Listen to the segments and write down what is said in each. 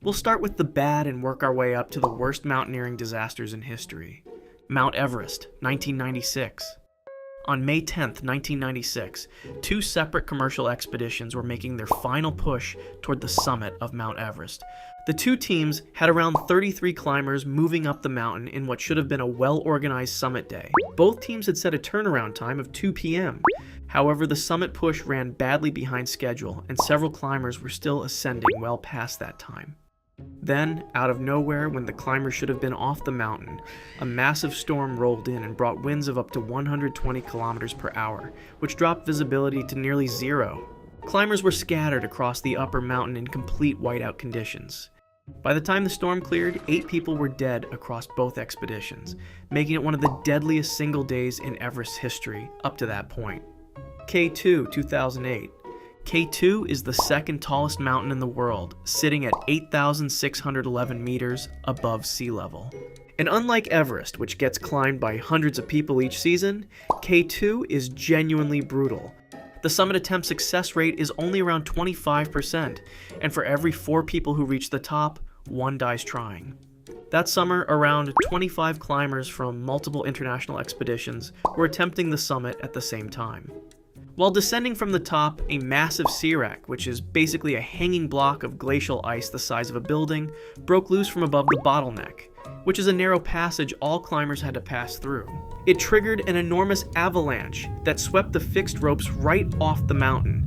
We'll start with the bad and work our way up to the worst mountaineering disasters in history. Mount Everest, 1996. On May 10, 1996, two separate commercial expeditions were making their final push toward the summit of Mount Everest. The two teams had around 33 climbers moving up the mountain in what should have been a well-organized summit day. Both teams had set a turnaround time of 2 p.m. However, the summit push ran badly behind schedule, and several climbers were still ascending well past that time. Then, out of nowhere, when the climbers should have been off the mountain, a massive storm rolled in and brought winds of up to 120 kilometers per hour, which dropped visibility to nearly zero. Climbers were scattered across the upper mountain in complete whiteout conditions. By the time the storm cleared, 8 people were dead across both expeditions, making it one of the deadliest single days in Everest history up to that point. K2, 2008. K2 is the second tallest mountain in the world, sitting at 8,611 meters above sea level. And unlike Everest, which gets climbed by hundreds of people each season, K2 is genuinely brutal. The summit attempt success rate is only around 25%, and for every 4 people who reach the top, 1 dies trying. That summer, around 25 climbers from multiple international expeditions were attempting the summit at the same time. While descending from the top, a massive serac, which is basically a hanging block of glacial ice the size of a building, broke loose from above the bottleneck, which is a narrow passage all climbers had to pass through. It triggered an enormous avalanche that swept the fixed ropes right off the mountain.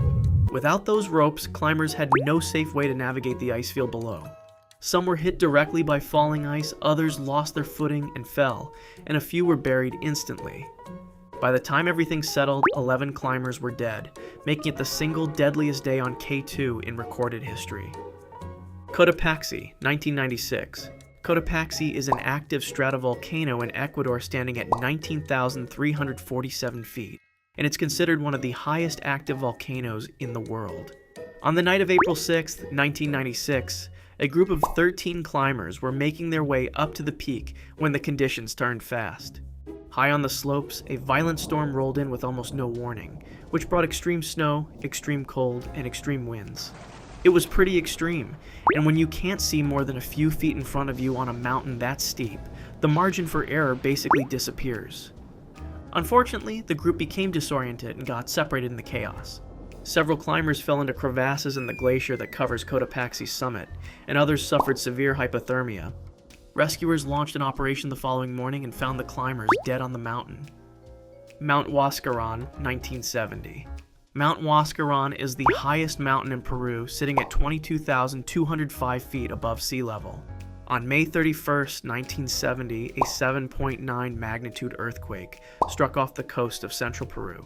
Without those ropes, climbers had no safe way to navigate the ice field below. Some were hit directly by falling ice, others lost their footing and fell, and a few were buried instantly. By the time everything settled, 11 climbers were dead, making it the single deadliest day on K2 in recorded history. Cotopaxi, 1996. Cotopaxi is an active stratovolcano in Ecuador standing at 19,347 feet, and it's considered one of the highest active volcanoes in the world. On the night of April 6, 1996, a group of 13 climbers were making their way up to the peak when the conditions turned fast. High on the slopes, a violent storm rolled in with almost no warning, which brought extreme snow, extreme cold, and extreme winds. It was pretty extreme, and when you can't see more than a few feet in front of you on a mountain that steep, the margin for error basically disappears. Unfortunately, the group became disoriented and got separated in the chaos. Several climbers fell into crevasses in the glacier that covers Cotopaxi's summit, and others suffered severe hypothermia. Rescuers launched an operation the following morning and found the climbers dead on the mountain. Mount Huascaran, 1970. Mount Huascaran is the highest mountain in Peru, sitting at 22,205 feet above sea level. On May 31, 1970, a 7.9 magnitude earthquake struck off the coast of central Peru.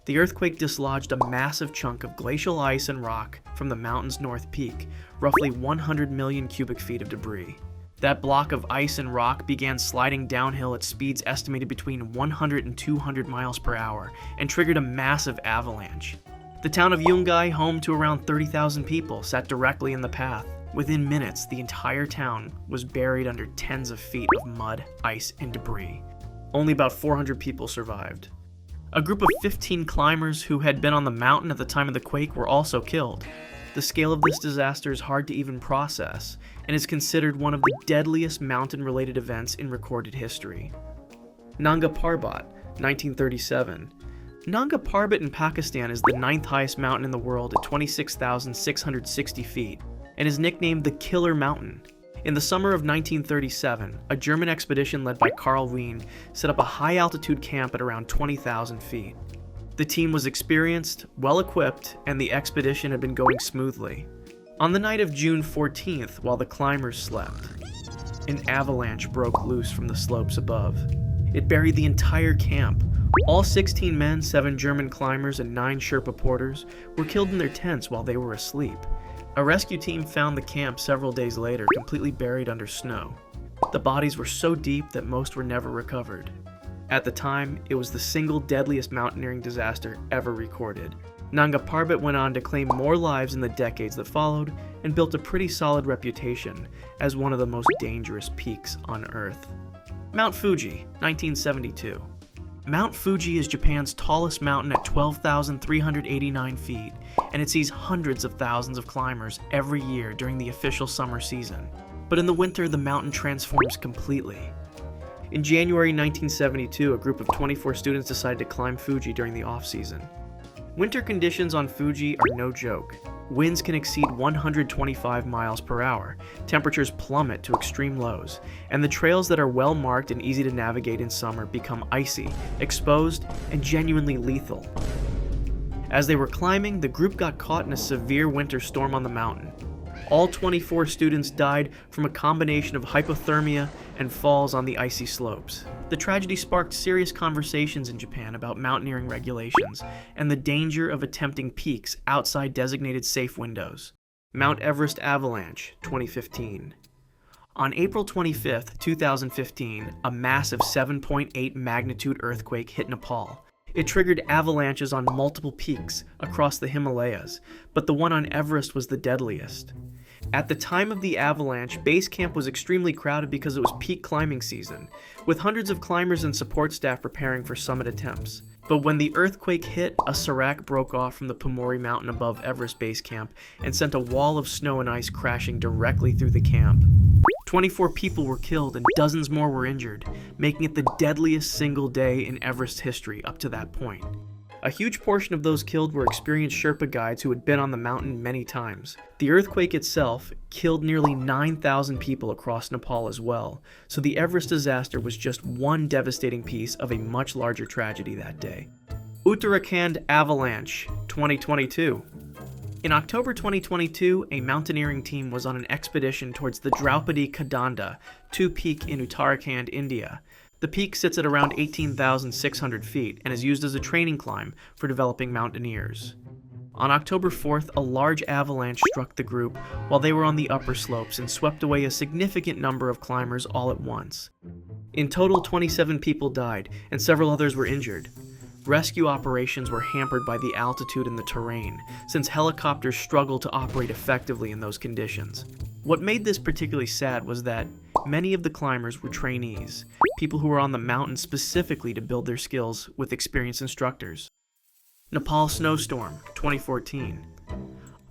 The earthquake dislodged a massive chunk of glacial ice and rock from the mountain's north peak, roughly 100 million cubic feet of debris. That block of ice and rock began sliding downhill at speeds estimated between 100 and 200 miles per hour and triggered a massive avalanche. The town of Yungay, home to around 30,000 people, sat directly in the path. Within minutes, the entire town was buried under tens of feet of mud, ice, and debris. Only about 400 people survived. A group of 15 climbers who had been on the mountain at the time of the quake were also killed. The scale of this disaster is hard to even process, and is considered one of the deadliest mountain-related events in recorded history. Nanga Parbat, 1937. Nanga Parbat in Pakistan is the 9th highest mountain in the world at 26,660 feet, and is nicknamed the Killer Mountain. In the summer of 1937, a German expedition led by Karl Wien set up a high-altitude camp at around 20,000 feet. The team was experienced, well-equipped, and the expedition had been going smoothly. On the night of June 14th, while the climbers slept, an avalanche broke loose from the slopes above. It buried the entire camp. All 16 men, 7 German climbers, and 9 Sherpa porters were killed in their tents while they were asleep. A rescue team found the camp several days later, completely buried under snow. The bodies were so deep that most were never recovered. At the time, it was the single deadliest mountaineering disaster ever recorded. Nanga Parbat went on to claim more lives in the decades that followed and built a pretty solid reputation as one of the most dangerous peaks on Earth. Mount Fuji, 1972. Mount Fuji is Japan's tallest mountain at 12,389 feet, and it sees hundreds of thousands of climbers every year during the official summer season. But in the winter, the mountain transforms completely. In January 1972, a group of 24 students decided to climb Fuji during the off-season. Winter conditions on Fuji are no joke. Winds can exceed 125 miles per hour, temperatures plummet to extreme lows, and the trails that are well marked and easy to navigate in summer become icy, exposed, and genuinely lethal. As they were climbing, the group got caught in a severe winter storm on the mountain. All 24 students died from a combination of hypothermia and falls on the icy slopes. The tragedy sparked serious conversations in Japan about mountaineering regulations and the danger of attempting peaks outside designated safe windows. Mount Everest avalanche, 2015. On April 25, 2015, a massive 7.8 magnitude earthquake hit Nepal. It triggered avalanches on multiple peaks across the Himalayas, but the one on Everest was the deadliest. At the time of the avalanche, base camp was extremely crowded because it was peak climbing season, with hundreds of climbers and support staff preparing for summit attempts. But when the earthquake hit, a serac broke off from the Pumori mountain above Everest base camp and sent a wall of snow and ice crashing directly through the camp. 24 people were killed and dozens more were injured, making it the deadliest single day in Everest history up to that point. A huge portion of those killed were experienced Sherpa guides who had been on the mountain many times. The earthquake itself killed nearly 9,000 people across Nepal as well, so the Everest disaster was just one devastating piece of a much larger tragedy that day. Uttarakhand avalanche, 2022. In October 2022, a mountaineering team was on an expedition towards the Draupadi Kadanda 2 peak in Uttarakhand, India. The peak sits at around 18,600 feet and is used as a training climb for developing mountaineers. On October 4th, a large avalanche struck the group while they were on the upper slopes and swept away a significant number of climbers all at once. In total, 27 people died and several others were injured. Rescue operations were hampered by the altitude and the terrain, since helicopters struggled to operate effectively in those conditions. What made this particularly sad was that many of the climbers were trainees, people who were on the mountain specifically to build their skills with experienced instructors. Nepal Snowstorm, 2014.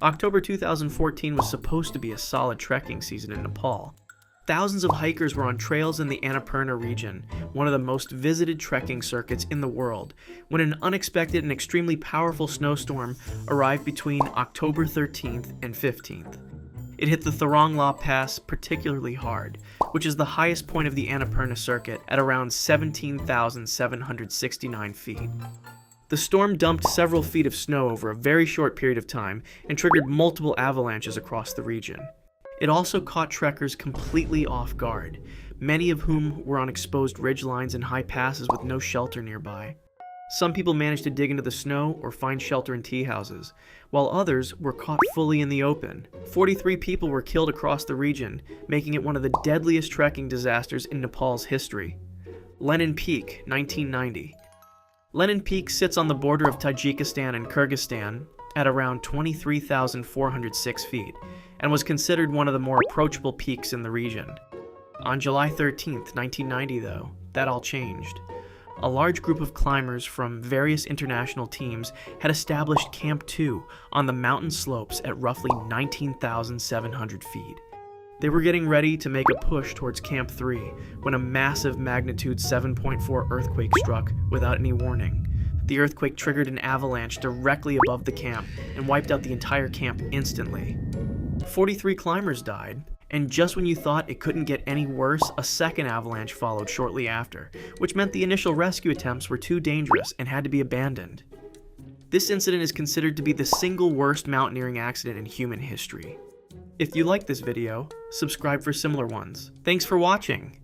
October 2014 was supposed to be a solid trekking season in Nepal. Thousands of hikers were on trails in the Annapurna region, one of the most visited trekking circuits in the world, when an unexpected and extremely powerful snowstorm arrived between October 13th and 15th. It hit the Thorongla Pass particularly hard, which is the highest point of the Annapurna circuit at around 17,769 feet. The storm dumped several feet of snow over a very short period of time and triggered multiple avalanches across the region. It also caught trekkers completely off guard, many of whom were on exposed ridgelines and high passes with no shelter nearby. Some people managed to dig into the snow or find shelter in tea houses, while others were caught fully in the open. 43 people were killed across the region, making it one of the deadliest trekking disasters in Nepal's history. Lenin Peak, 1990. Lenin Peak sits on the border of Tajikistan and Kyrgyzstan at around 23,406 feet, and was considered one of the more approachable peaks in the region. On July 13th, 1990 though, that all changed. A large group of climbers from various international teams had established Camp 2 on the mountain slopes at roughly 19,700 feet. They were getting ready to make a push towards Camp 3 when a massive magnitude 7.4 earthquake struck without any warning. The earthquake triggered an avalanche directly above the camp and wiped out the entire camp instantly. 43 climbers died, and just when you thought it couldn't get any worse, a second avalanche followed shortly after, which meant the initial rescue attempts were too dangerous and had to be abandoned. This incident is considered to be the single worst mountaineering accident in human history. If you like this video, subscribe for similar ones. Thanks for watching!